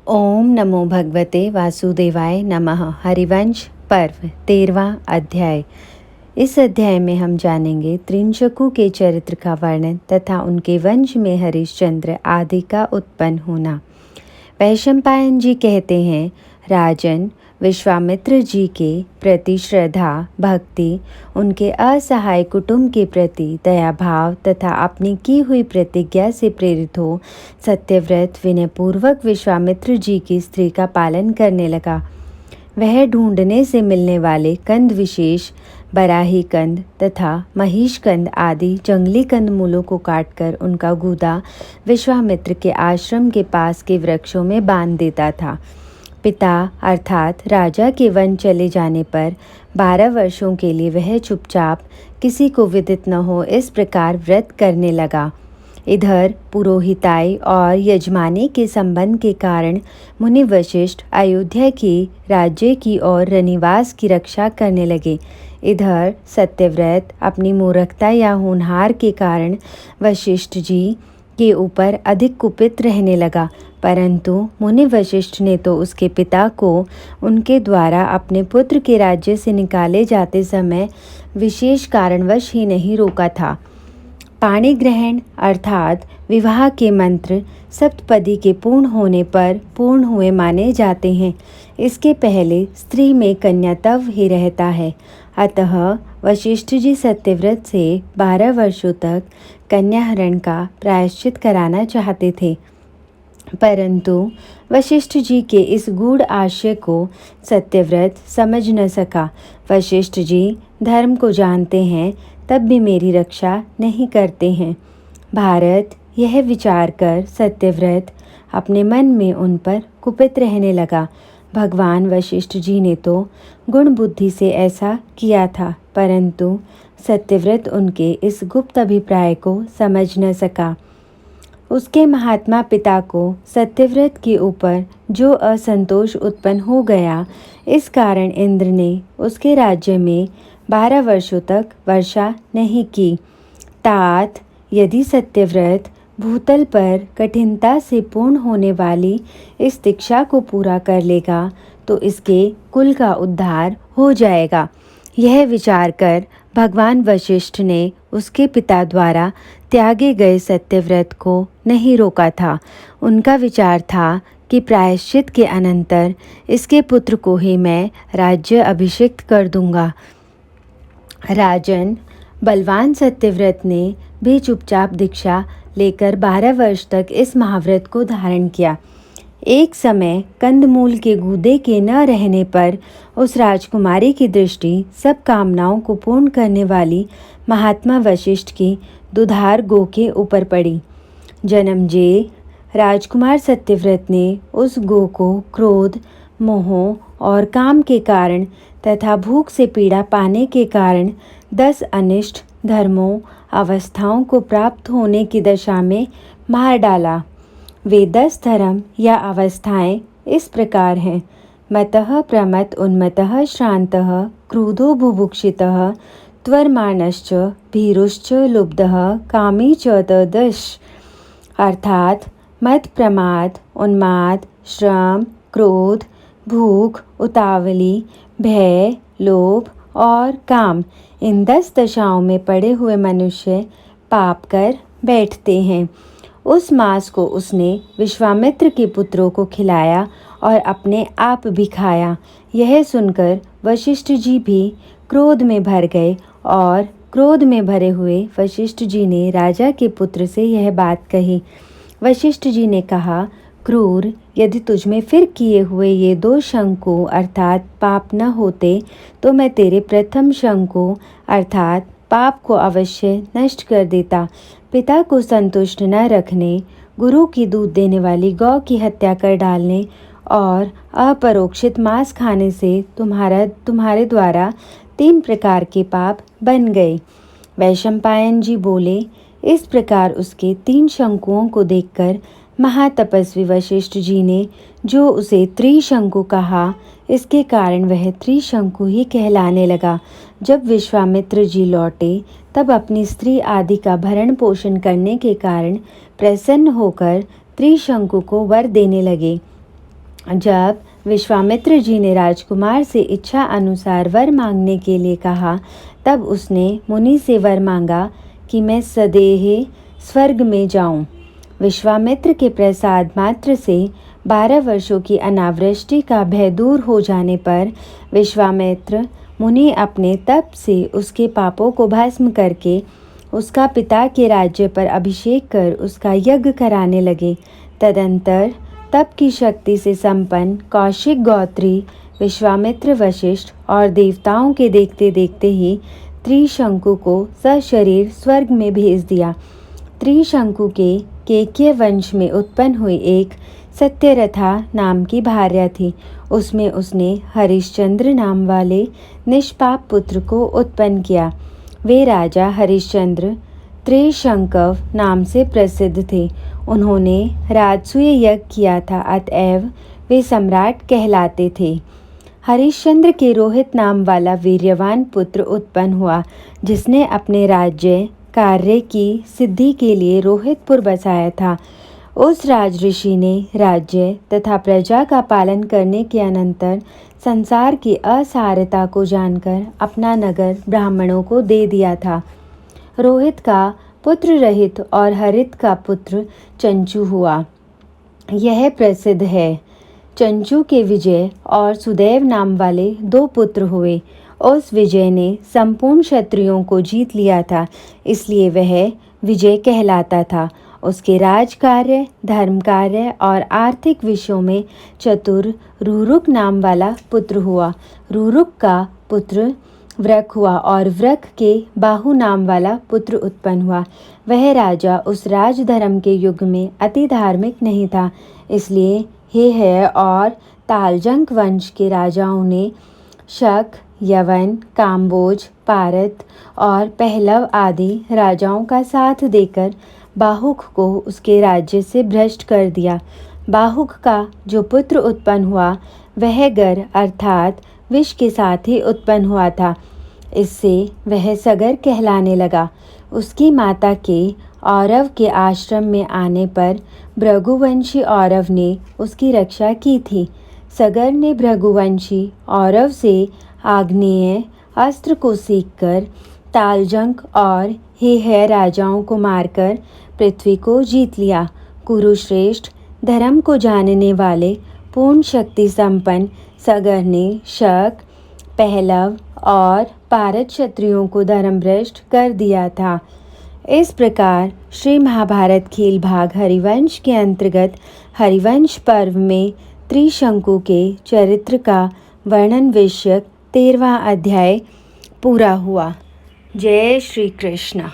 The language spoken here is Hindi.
ओम नमो भगवते वासुदेवाय नमः। हरिवंश पर्व 13वां अध्याय। इस अध्याय में हम जानेंगे त्रिंशकु के चरित्र का वर्णन तथा उनके वंश में हरिश्चंद्र आदि का उत्पन्न होना। वैशंपायन जी कहते हैं, राजन, विश्वामित्र जी के प्रति श्रद्धा भक्ति, उनके असहाय कुटुंब के प्रति दया भाव तथा अपनी की हुई प्रतिज्ञा से प्रेरित हो सत्यव्रत विनयपूर्वक विश्वामित्र जी की स्त्री का पालन करने लगा। वह ढूंढने से मिलने वाले कंद विशेष बराही कंद तथा महिष कंद आदि जंगली कंद मूलों को काटकर उनका गूदा विश्वामित्र के आश्रम के पास के वृक्षों में बांध देता था। पिता अर्थात राजा के वन चले जाने पर 12 वर्षों के लिए वह चुपचाप किसी को विदित न हो इस प्रकार व्रत करने लगा। इधर पुरोहिताई और यजमानी के संबंध के कारण मुनि वशिष्ठ अयोध्या की राज्य की और रनिवास की रक्षा करने लगे। इधर सत्यव्रत अपनी मूर्खता या होनहार के कारण वशिष्ठ जी के ऊपर अधिक कुपित रहने लगा, परंतु मुनि वशिष्ठ ने तो उसके पिता को उनके द्वारा अपने पुत्र के राज्य से निकाले जाते समय विशेष कारणवश ही नहीं रोका था। पाणी ग्रहण अर्थात विवाह के मंत्र सप्तपदी के पूर्ण होने पर पूर्ण हुए माने जाते हैं। इसके पहले स्त्री में कन्यात्व ही रहता है। अतः वशिष्ठ जी सत्यव्रत से 12 वर्षों तक कन्याहरण का प्रायश्चित कराना चाहते थे, परंतु वशिष्ठ जी के इस गूढ़ आशय को सत्यव्रत समझ न सका। वशिष्ठ जी धर्म को जानते हैं तब भी मेरी रक्षा नहीं करते हैं। भारत यह विचार कर सत्यव्रत अपने मन में उन पर कुपित रहने लगा। भगवान वशिष्ठ जी ने तो गुण बुद्धि से ऐसा किया था, परंतु सत्यव्रत उनके इस गुप्त अभिप्राय को समझ न सका। उसके महात्मा पिता को सत्यव्रत के ऊपर जो असंतोष उत्पन्न हो गया, इस कारण इंद्र ने उसके राज्य में 12 वर्षों तक वर्षा नहीं की। तात यदि सत्यव्रत भूतल पर कठिनता से पूर्ण होने वाली इस दीक्षा को पूरा कर लेगा तो इसके कुल का उद्धार हो जाएगा। यह विचार कर भगवान वशिष्ठ ने उसके पिता द्वारा त्यागे गए सत्यव्रत को नहीं रोका था। उनका विचार था कि प्रायश्चित के अनंतर इसके पुत्र को ही मैं राज्य अभिषिक्त कर दूंगा। राजन, बलवान सत्यव्रत ने भी चुपचाप दीक्षा लेकर 12 वर्ष तक इस महाव्रत को धारण किया। एक समय कंदमूल के गूदे के न रहने पर उस राजकुमारी की दृष्टि सब कामनाओं को पूर्ण करने वाली महात्मा वशिष्ठ की दुधार गो के ऊपर पड़ी। जन्मजेय राजकुमार सत्यव्रत ने उस गो को क्रोध, मोह और काम के कारण तथा भूख से पीड़ा पाने के कारण 10 अनिष्ट धर्मों अवस्थाओं को प्राप्त होने की दशा में मार डाला। वे 10 धर्म या अवस्थाएं इस प्रकार हैं: मतः प्रमत उन्मतः श्रान्तः क्रुधो बुभुक्षितः त्वरमाणश्च भीरुश्च लुब्धः कामी च तदश। अर्थात मत, प्रमाद, उन्माद, श्रम, क्रोध, भूख, उतावली, भय, लोभ और काम, इन 10 दशाओं में पड़े हुए मनुष्य पाप कर बैठते हैं। उस मांस को उसने विश्वामित्र के पुत्रों को खिलाया और अपने आप भी खाया। यह सुनकर वशिष्ठ जी भी क्रोध में भर गए और क्रोध में भरे हुए वशिष्ठ जी ने राजा के पुत्र से यह बात कही। वशिष्ठ जी ने कहा, क्रूर, यदि तुझमें फिर किए हुए ये 2 शंकु अर्थात पाप न होते तो मैं तेरे प्रथम शंकु अर्थात पाप को अवश्य नष्ट कर देता। पिता को संतुष्ट न रखने, गुरु की दूध देने वाली गौ की हत्या कर डालने और अपरोक्षित मांस खाने से तुम्हारे द्वारा 3 प्रकार के पाप बन गए। वैशंपायन जी बोले, इस प्रकार उसके 3 शंकुओं को देखकर महातपस्वी वशिष्ठ जी ने जो उसे त्रिशंकु कहा, इसके कारण वह त्रिशंकु ही कहलाने लगा। जब विश्वामित्र जी लौटे तब अपनी स्त्री आदि का भरण पोषण करने के कारण प्रसन्न होकर त्रिशंकु को वर देने लगे। जब विश्वामित्र जी ने राजकुमार से इच्छा अनुसार वर मांगने के लिए कहा, तब उसने मुनि से वर मांगा कि मैं सदेह स्वर्ग में जाऊं। विश्वामित्र के प्रसाद मात्र से 12 वर्षों की अनावृष्टि का भय दूर हो जाने पर विश्वामित्र मुनि अपने तप से उसके पापों को भस्म करके उसका पिता के राज्य पर अभिषेक कर उसका यज्ञ कराने लगे। तदंतर तप की शक्ति से संपन्न कौशिक गोत्री विश्वामित्र, वशिष्ठ और देवताओं के देखते देखते ही त्रिशंकु को सशरीर स्वर्ग में भेज दिया। त्रिशंकु के केकय वंश में उत्पन्न हुई एक सत्यरथा नाम की भार्या थी। उसमें उसने हरिश्चंद्र नाम वाले निष्पाप पुत्र को उत्पन्न किया। वे राजा हरिश्चंद्र त्रिशंकव नाम से प्रसिद्ध थे। उन्होंने राजसूय यज्ञ किया था, अतएव वे सम्राट कहलाते थे। हरिश्चंद्र के रोहित नाम वाला वीर्यवान पुत्र उत्पन्न हुआ, जिसने अपने राज्य कार्य की सिद्धि के लिए रोहितपुर बसाया था। उस राज ऋषि ने राज्य तथा प्रजा का पालन करने के अनंतर संसार की असारता को जानकर अपना नगर ब्राह्मणों को दे दिया था। रोहित का पुत्र रहित और हरित का पुत्र चंचू हुआ। यह प्रसिद्ध है। चंचू के विजय और सुदेव नाम वाले 2 पुत्र हुए। उस विजय ने संपूर्ण क्षत्रियों को जीत लिया था, इसलिए वह विजय कहलाता था। उसके राज कार्य, धर्म कार्य और आर्थिक विषयों में चतुर रुरुक नाम वाला पुत्र हुआ। रुरुक का पुत्र वृक हुआ और वृक के बाहु नाम वाला पुत्र उत्पन्न हुआ। वह राजा उस राजधर्म के युग में अति धार्मिक नहीं था, इसलिए हेहय और तालजंक वंश के राजाओं ने शक, यवन, काम्बोज, पारत और पहलव आदि राजाओं का साथ देकर बाहुक को उसके राज्य से भ्रष्ट कर दिया। बाहुक का जो पुत्र उत्पन्न हुआ वह गर अर्थात विष के साथ ही उत्पन्न हुआ था। इससे वह सगर कहलाने लगा। उसकी माता के औरव के आश्रम में आने पर भृगुवंशी औरव ने उसकी रक्षा की थी। सगर ने भृगुवंशी औरव से आग्नेय अस्त्र को सीखकर तालजंक और हेहय राजाओं को मारकर पृथ्वी को जीत लिया। कुरुश्रेष्ठ धर्म को जानने वाले पूर्ण शक्ति संपन्न सगर ने शक, पहलव और पारत क्षत्रियों को धर्मभ्रष्ट कर दिया था। इस प्रकार श्री महाभारत खेल भाग हरिवंश के अंतर्गत हरिवंश पर्व में त्रिशंकु के चरित्र का वर्णन विषयक 13वां अध्याय पूरा हुआ। जय श्री कृष्ण।